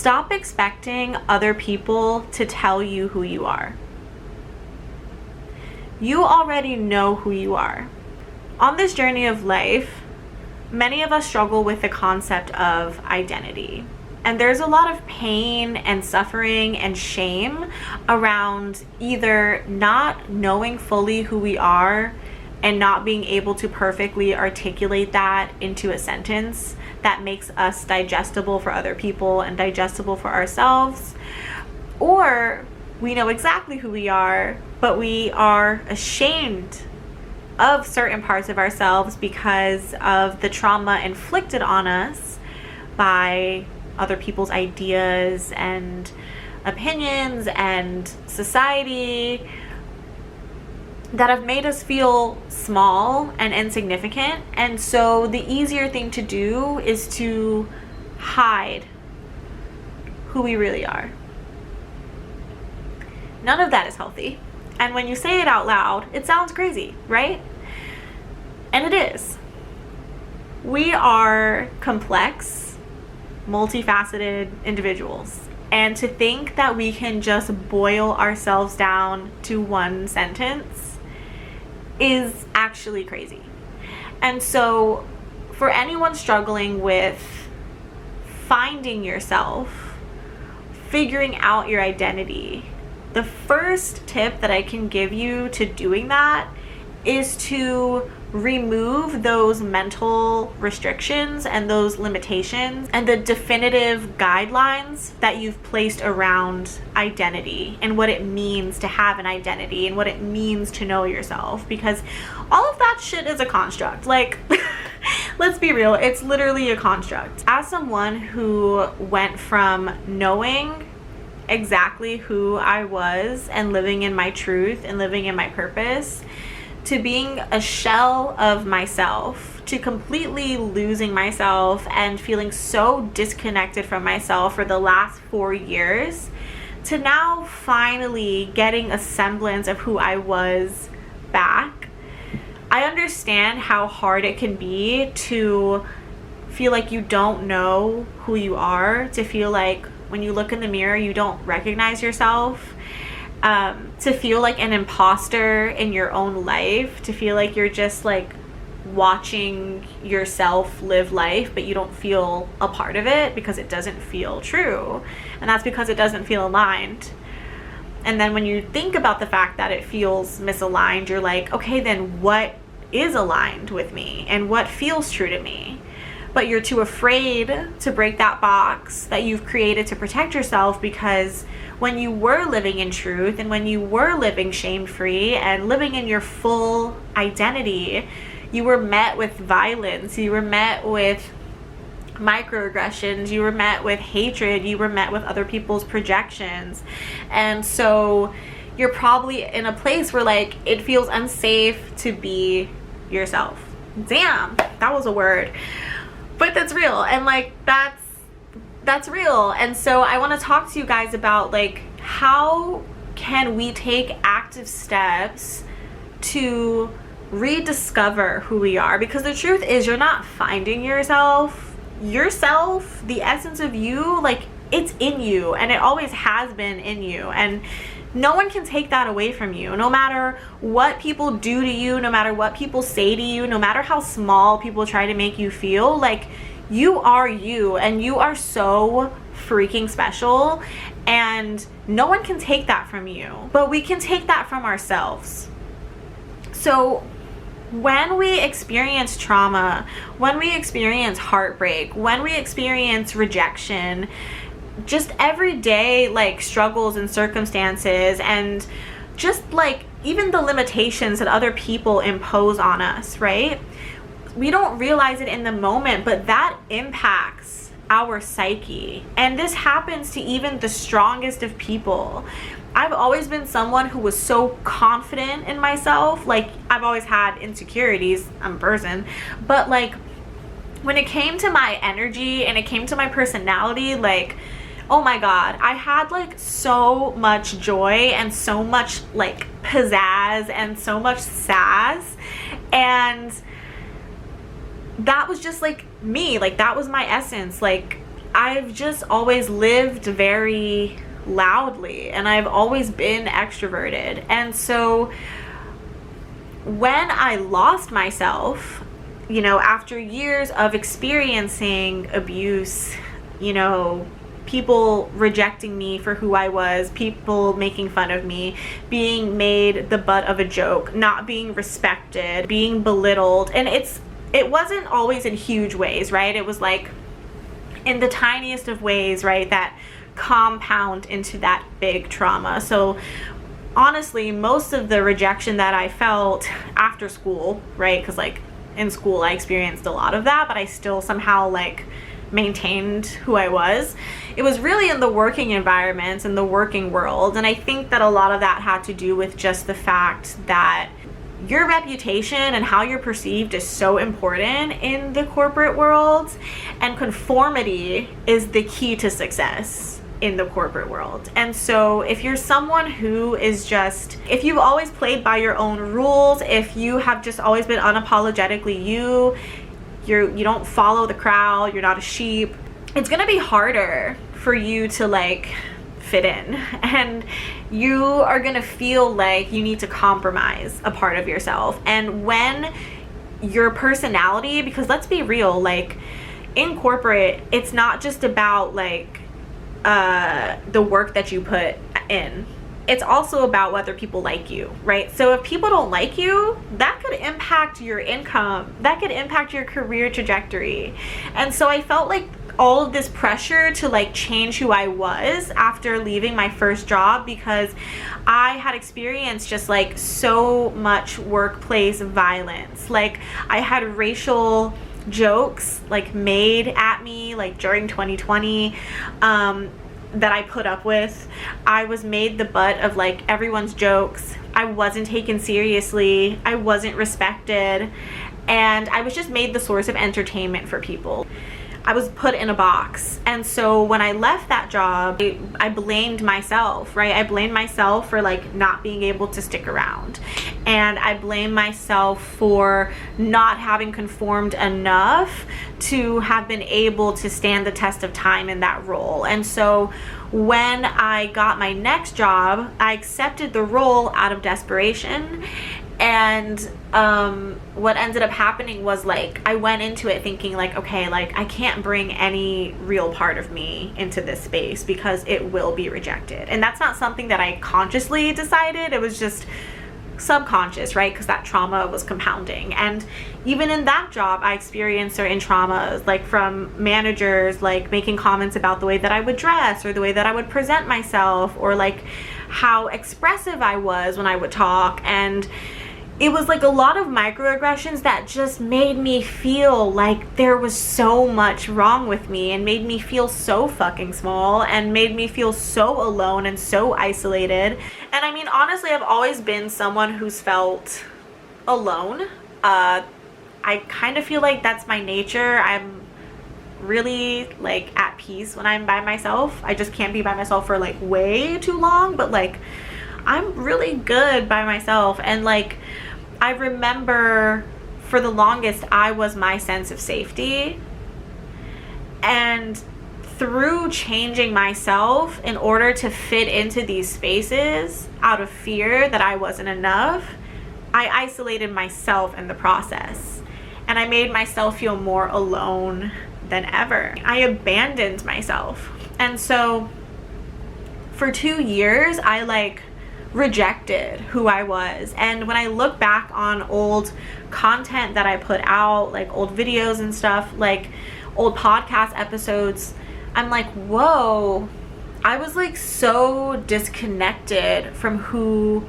Stop expecting other people to tell you who you are. You already know who you are. On this journey of life, many of us struggle with the concept of identity. And there's a lot of pain and suffering and shame around either not knowing fully who we are and not being able to perfectly articulate that into a sentence that makes us digestible for other people and digestible for ourselves. Or we know exactly who we are, but we are ashamed of certain parts of ourselves because of the trauma inflicted on us by other people's ideas and opinions and society that have made us feel small and insignificant. And so the easier thing to do is to hide who we really are. None of that is healthy. And when you say it out loud, it sounds crazy, right? And it is. We are complex, multifaceted individuals. And to think that we can just boil ourselves down to one sentence is actually crazy. And so for anyone struggling with finding yourself, figuring out your identity, the first tip that I can give you to doing that is to remove those mental restrictions and those limitations and the definitive guidelines that you've placed around identity and what it means to have an identity and what it means to know yourself, because all of that shit is a construct. Like, let's be real, it's literally a construct. As someone who went from knowing exactly who I was and living in my truth and living in my purpose to being a shell of myself, to completely losing myself and feeling so disconnected from myself for the last 4 years, to now finally getting a semblance of who I was back. I understand how hard it can be to feel like you don't know who you are, to feel like when you look in the mirror you don't recognize yourself, to feel like an imposter in your own life, to feel like you're just like watching yourself live life but you don't feel a part of it because it doesn't feel true, and that's because it doesn't feel aligned. And then when you think about the fact that it feels misaligned, you're like, okay, then what is aligned with me and what feels true to me? But you're too afraid to break that box that you've created to protect yourself, because when you were living in truth and when you were living shame-free and living in your full identity, you were met with violence, you were met with microaggressions, you were met with hatred, you were met with other people's projections. And so you're probably in a place where like it feels unsafe to be yourself. Damn, that was a word. But that's real, and like that's real. And so I want to talk to you guys about like how can we take active steps to rediscover who we are, because the truth is you're not finding yourself, the essence of you, like it's in you and it always has been in you, and no one can take that away from you. No matter what people do to you, no matter what people say to you, no matter how small people try to make you feel, like you are you and you are so freaking special, and no one can take that from you, but we can take that from ourselves. So when we experience trauma, when we experience heartbreak, when we experience rejection, just everyday like struggles and circumstances, and just like even the limitations that other people impose on us, right? We don't realize it in the moment, but that impacts our psyche. And this happens to even the strongest of people. I've always been someone who was so confident in myself. Like I've always had insecurities, I'm a person, but like when it came to my energy and it came to my personality, like, oh my God, I had like so much joy and so much like pizzazz and so much sass, and that was just like me, like that was my essence. Like I've just always lived very loudly, and I've always been extroverted. And so when I lost myself, you know, after years of experiencing abuse, you know, people rejecting me for who I was, people making fun of me, being made the butt of a joke, not being respected, being belittled. And it wasn't always in huge ways, right? It was like in the tiniest of ways, right, that compound into that big trauma. So honestly, most of the rejection that I felt after school, right, because like in school I experienced a lot of that, but I still somehow like maintained who I was. It was really in the working environments, in the working world. And I think that a lot of that had to do with just the fact that your reputation and how you're perceived is so important in the corporate world, and conformity is the key to success in the corporate world. And so if you're someone who is just, if you've always played by your own rules, if you have just always been unapologetically you don't follow the crowd, you're not a sheep, it's gonna be harder for you to like fit in, and you are gonna feel like you need to compromise a part of yourself. And when your personality, because let's be real, like in corporate, it's not just about like the work that you put in. It's also about whether people like you, right? So if people don't like you, that could impact your income, that could impact your career trajectory. And so I felt like all of this pressure to like change who I was after leaving my first job, because I had experienced just like so much workplace violence. Like I had racial jokes like made at me like during 2020 that I put up with. I was made the butt of like everyone's jokes. I wasn't taken seriously. I wasn't respected. And I was just made the source of entertainment for people. I was put in a box. And so when I left that job, I blamed myself, right? I blamed myself for like not being able to stick around. And I blamed myself for not having conformed enough to have been able to stand the test of time in that role. And so when I got my next job, I accepted the role out of desperation. And what ended up happening was like I went into it thinking like, okay, like I can't bring any real part of me into this space because it will be rejected. And that's not something that I consciously decided. It was just subconscious, right? Because that trauma was compounding. And even in that job, I experienced certain traumas, like from managers like making comments about the way that I would dress or the way that I would present myself, or like how expressive I was when I would talk. And it was like a lot of microaggressions that just made me feel like there was so much wrong with me, and made me feel so fucking small, and made me feel so alone and so isolated. And I mean, honestly, I've always been someone who's felt alone. I kind of feel like that's my nature. I'm really like at peace when I'm by myself. I just can't be by myself for like way too long, but like I'm really good by myself. And like I remember for the longest I was my sense of safety, and through changing myself in order to fit into these spaces out of fear that I wasn't enough, I isolated myself in the process, and I made myself feel more alone than ever. I abandoned myself. And so for 2 years I like rejected who I was. And when I look back on old content that I put out, like old videos and stuff, like old podcast episodes, I'm like, whoa, I was like so disconnected from who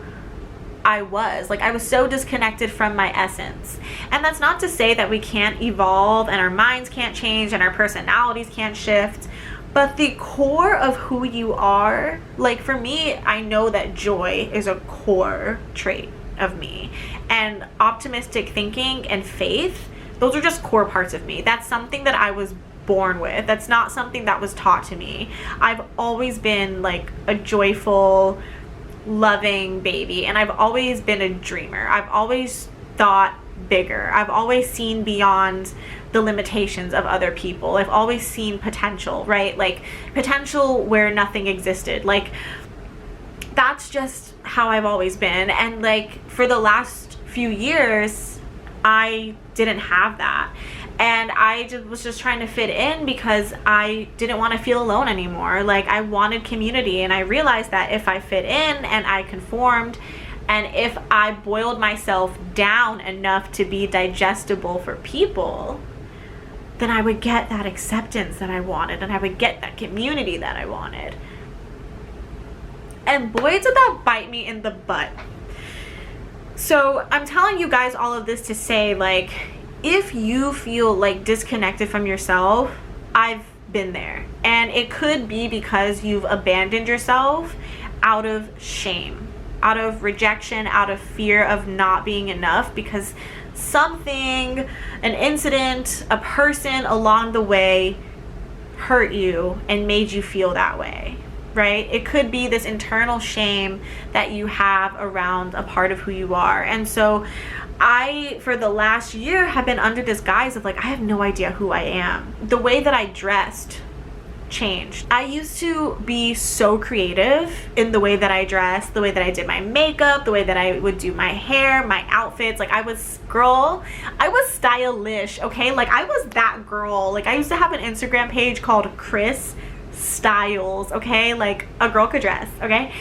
I was. Like I was so disconnected from my essence. And that's not to say that we can't evolve and our minds can't change and our personalities can't shift, but the core of who you are, like for me, I know that joy is a core trait of me, and optimistic thinking and faith, those are just core parts of me. That's something that I was born with. That's not something that was taught to me. I've always been like a joyful, loving baby, and I've always been a dreamer. I've always thought bigger. I've always seen beyond the limitations of other people. I've always seen potential, right? Like potential where nothing existed. Like that's just how I've always been. And like for the last few years, I didn't have that. And I was just trying to fit in because I didn't want to feel alone anymore. Like I wanted community, and I realized that if I fit in and I conformed, and if I boiled myself down enough to be digestible for people, then I would get that acceptance that I wanted, and I would get that community that I wanted. And boy, did that bite me in the butt. So I'm telling you guys all of this to say, like, if you feel like disconnected from yourself, I've been there. And it could be because you've abandoned yourself out of shame, out of rejection, out of fear of not being enough, because something, an incident, a person along the way hurt you and made you feel that way, right? It could be this internal shame that you have around a part of who you are. And so I, for the last year, have been under this guise of like, I have no idea who I am. The way that I dressed changed. I used to be so creative in the way that I dressed, the way that I did my makeup, the way that I would do my hair, my outfits. Like I was stylish, okay? Like I was that girl. Like I used to have an Instagram page called Chris Styles, okay? Like a girl could dress, okay?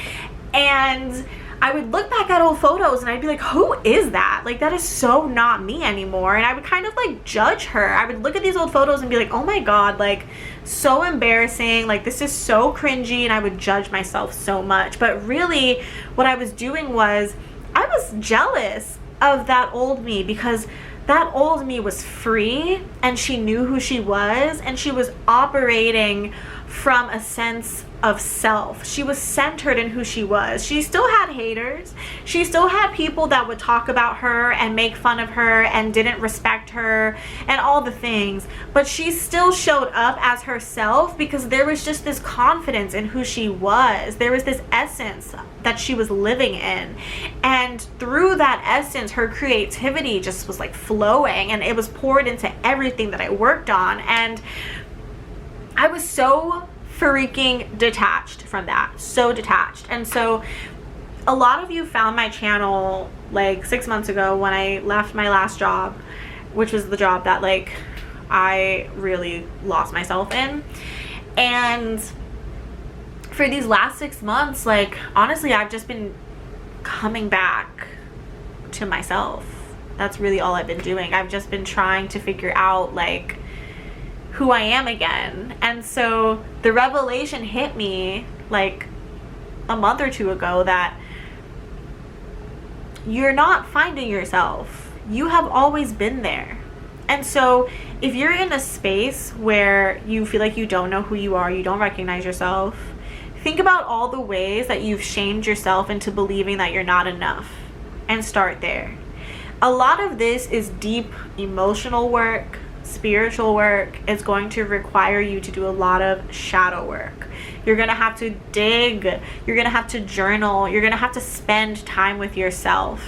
And I would look back at old photos and I'd be like, who is that? Like that is so not me anymore. And I would kind of like judge her. I would look at these old photos and be like, oh my God, like so embarrassing. Like this is so cringy. And I would judge myself so much. But really what I was doing was I was jealous of that old me, because that old me was free and she knew who she was, and she was operating from a sense of self. She was centered in who she was. She still had haters. She still had people that would talk about her and make fun of her and didn't respect her and all the things, but she still showed up as herself because there was just this confidence in who she was. There was this essence that she was living in, and through that essence her creativity just was like flowing, and it was poured into everything that I worked on. And I was so freaking detached from that, so detached. And so a lot of you found my channel like 6 months ago when I left my last job, which was the job that like I really lost myself in. And for these last 6 months, like honestly, I've just been coming back to myself. That's really all I've been doing. I've just been trying to figure out like who I am again. And so the revelation hit me like a month or two ago that you're not finding yourself. You have always been there. And so if you're in a space where you feel like you don't know who you are, you don't recognize yourself, think about all the ways that you've shamed yourself into believing that you're not enough, and start there. A lot of this is deep emotional work, spiritual work. Is going to require you to do a lot of shadow work. You're gonna have to dig, you're gonna have to journal, you're gonna have to spend time with yourself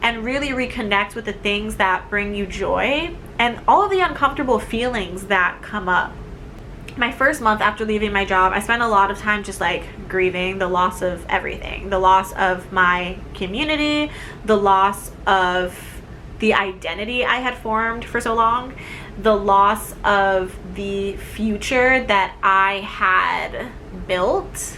and really reconnect with the things that bring you joy and all of the uncomfortable feelings that come up. My first month after leaving my job, I spent a lot of time just like grieving the loss of everything, the loss of my community, the loss of the identity I had formed for so long, the loss of the future that I had built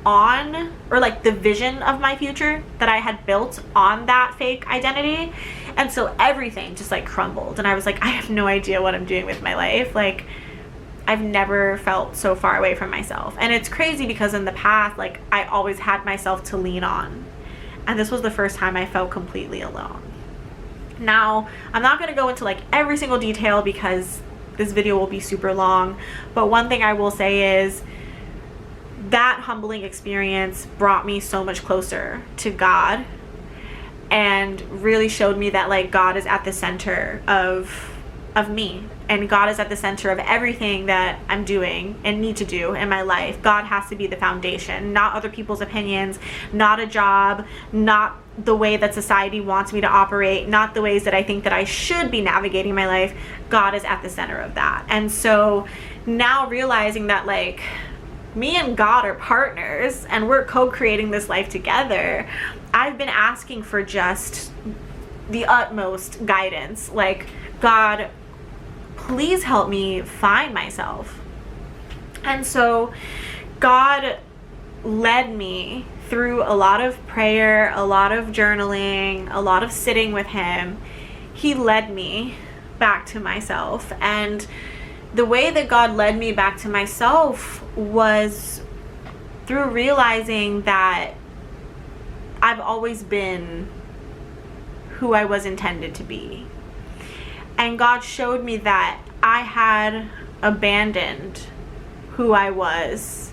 on, or like the vision of my future that I had built on that fake identity. And so everything just like crumbled, and I was like, I have no idea what I'm doing with my life. Like I've never felt so far away from myself. And it's crazy because in the past, like I always had myself to lean on, and this was the first time I felt completely alone. Now, I'm not going to go into like every single detail because this video will be super long, but one thing I will say is that humbling experience brought me so much closer to God, and really showed me that like God is at the center of of me, and God is at the center of everything that I'm doing and need to do in my life. God has to be the foundation, not other people's opinions, not a job, not the way that society wants me to operate, not the ways that I think that I should be navigating my life. God is at the center of that. And so now realizing that, like, me and God are partners and we're co-creating this life together, I've been asking for just the utmost guidance. Like, God, please help me find myself. And so God led me through a lot of prayer, a lot of journaling, a lot of sitting with him. He led me back to myself. And the way that God led me back to myself was through realizing that I've always been who I was intended to be. And God showed me that I had abandoned who I was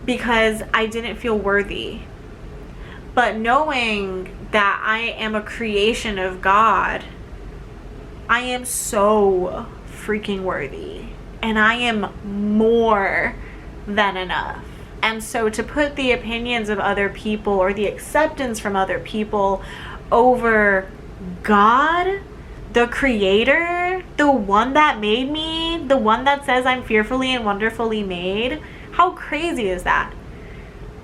because I didn't feel worthy. But knowing that I am a creation of God, I am so freaking worthy. And I am more than enough. And so to put the opinions of other people or the acceptance from other people over God, the creator, the one that made me, the one that says I'm fearfully and wonderfully made, how crazy is that?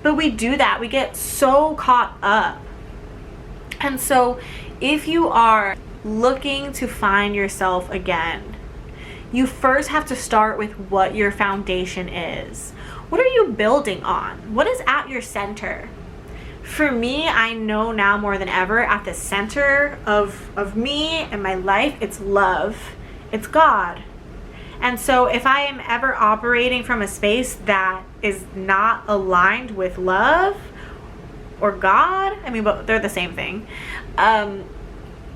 But we do that. We get so caught up. And so if you are looking to find yourself again, you first have to start with what your foundation is. What are you building on? What is at your center? For me, I know now more than ever, at the center of me and my life, it's love. It's God. And so if I am ever operating from a space that is not aligned with love or God, I mean, but they're the same thing, then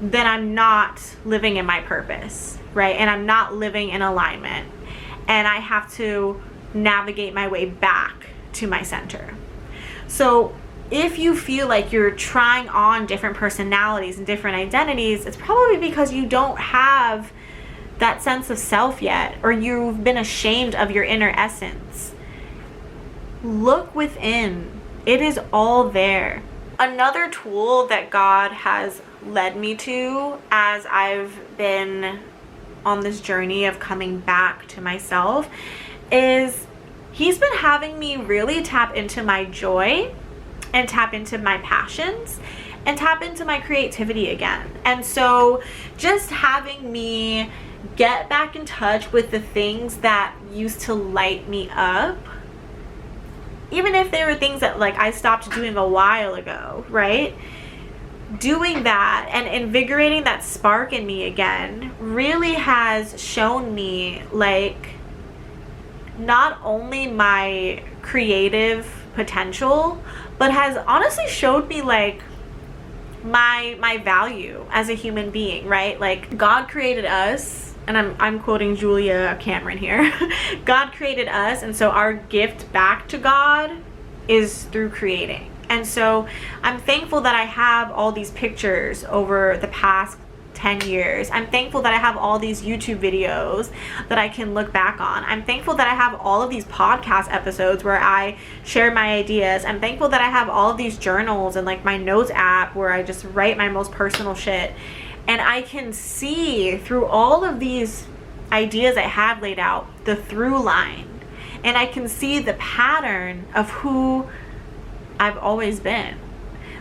I'm not living in my purpose, right? And I'm not living in alignment. And I have to navigate my way back to my center. So if you feel like you're trying on different personalities and different identities, it's probably because you don't have that sense of self yet, or you've been ashamed of your inner essence. Look within. It is all there. Another tool that God has led me to as I've been on this journey of coming back to myself is he's been having me really tap into my joy and tap into my passions and tap into my creativity again. And so just having me get back in touch with the things that used to light me up, even if they were things that like I stopped doing a while ago, right? Doing that and invigorating that spark in me again really has shown me like not only my creative potential, but has honestly showed me like my value as a human being, right? Like God created us, and I'm quoting Julia Cameron here. God created us, and so our gift back to God is through creating. And so I'm thankful that I have all these pictures over the past 10 years. I'm thankful that I have all these YouTube videos that I can look back on. I'm thankful that I have all of these podcast episodes where I share my ideas. I'm thankful that I have all of these journals and like my notes app where I just write my most personal shit. And I can see through all of these ideas I have laid out the through line. And I can see the pattern of who I've always been.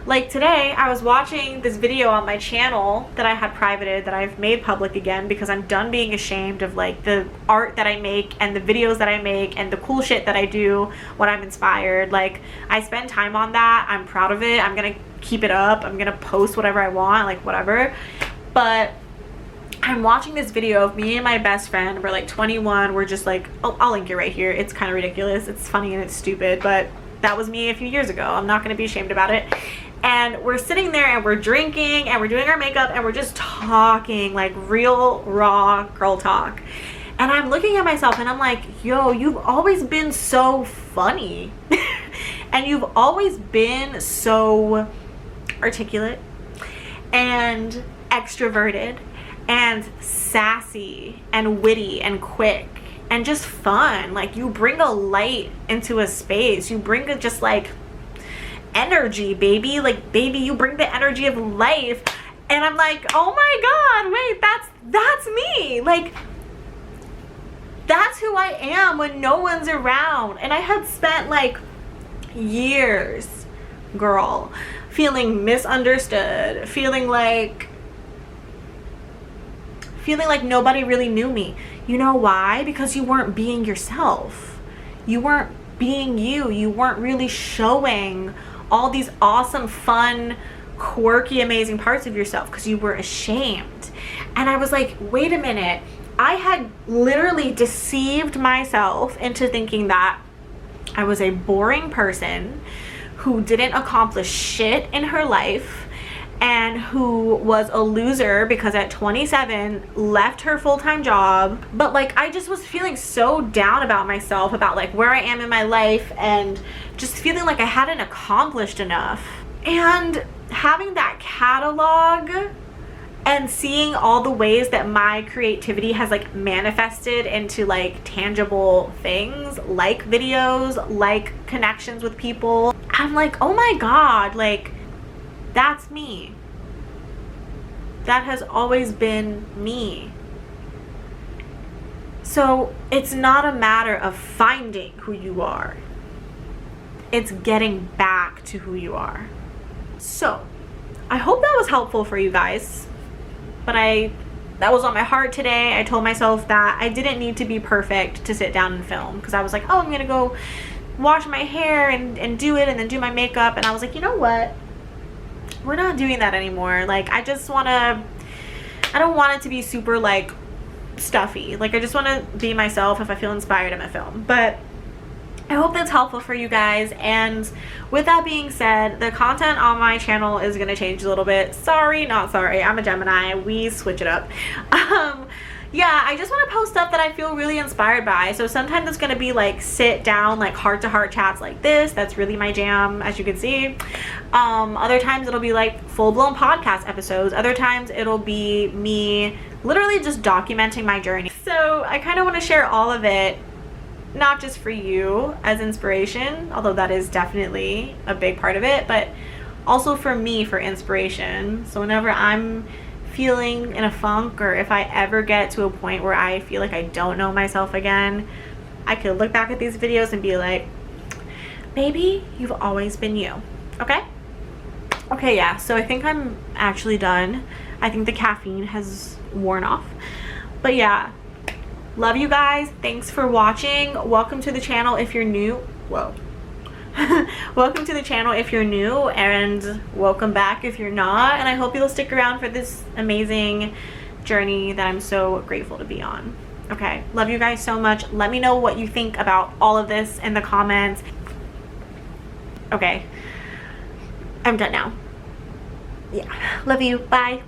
Like today, I was watching this video on my channel that I had privated that I've made public again because I'm done being ashamed of like the art that I make and the videos that I make and the cool shit that I do when I'm inspired. Like I spend time on that. I'm proud of it. I'm gonna keep it up. I'm gonna post whatever I want, like whatever. But I'm watching this video of me and my best friend. We're like 21. We're just like, I'll link it right here. It's kind of ridiculous. It's funny and it's stupid, but that was me a few years ago. I'm not gonna be ashamed about it. And we're sitting there and we're drinking and we're doing our makeup and we're just talking like real raw girl talk. And I'm looking at myself and I'm like, yo, you've always been so funny. And you've always been so articulate and extroverted and sassy and witty and quick and just fun. Like, you bring a light into a space. You bring a just like energy, baby. Like, baby, you bring the energy of life. And I'm like, oh my God, wait, that's me. Like, that's who I am when no one's around. And I had spent like years, girl, feeling misunderstood, feeling like nobody really knew me. You know why? Because you weren't being yourself. You weren't being you. You weren't really showing all these awesome, fun, quirky, amazing parts of yourself because you were ashamed. And I was like, wait a minute. I had literally deceived myself into thinking that I was a boring person who didn't accomplish shit in her life and who was a loser because at 27 left her full-time job. But like, I just was feeling so down about myself, about like where I am in my life, and just feeling like I hadn't accomplished enough. And having that catalog and seeing all the ways that my creativity has like manifested into like tangible things, like videos, like connections with people, I'm like, oh my God, like, that's me. That has always been me. So it's not a matter of finding who you are. It's getting back to who you are. So I hope that was helpful for you guys. But that was on my heart today. I told myself that I didn't need to be perfect to sit down and film, because I was like, oh, I'm gonna go wash my hair and do it and then do my makeup. And I was like, you know what? We're not doing that anymore. Like, I don't want it to be super like stuffy. Like, I just want to be myself. If I feel inspired, I'm gonna film. But I hope that's helpful for you guys. And with that being said, the content on my channel is going to change a little bit. Sorry, not sorry. I'm a Gemini. We switch it up. Yeah, I just want to post stuff that I feel really inspired by. So sometimes it's going to be like sit down, like heart-to-heart chats like this. That's really my jam, as you can see. Other times it'll be like full-blown podcast episodes. Other times it'll be me literally just documenting my journey. So I kind of want to share all of it, not just for you as inspiration, although that is definitely a big part of it, but also for me for inspiration. So whenever I'm feeling in a funk, or if I ever get to a point where I feel like I don't know myself again, I could look back at these videos and be like, baby, you've always been you. Okay, yeah, so I think I'm actually done. I think the caffeine has worn off. But yeah, love you guys. Thanks for watching. Welcome to the channel if you're new. Whoa. Welcome to the channel if you're new, and welcome back if you're not. And I hope you'll stick around for this amazing journey that I'm so grateful to be on. Okay, love you guys so much. Let me know what you think about all of this in the comments. Okay, I'm done now. Yeah, love you. Bye.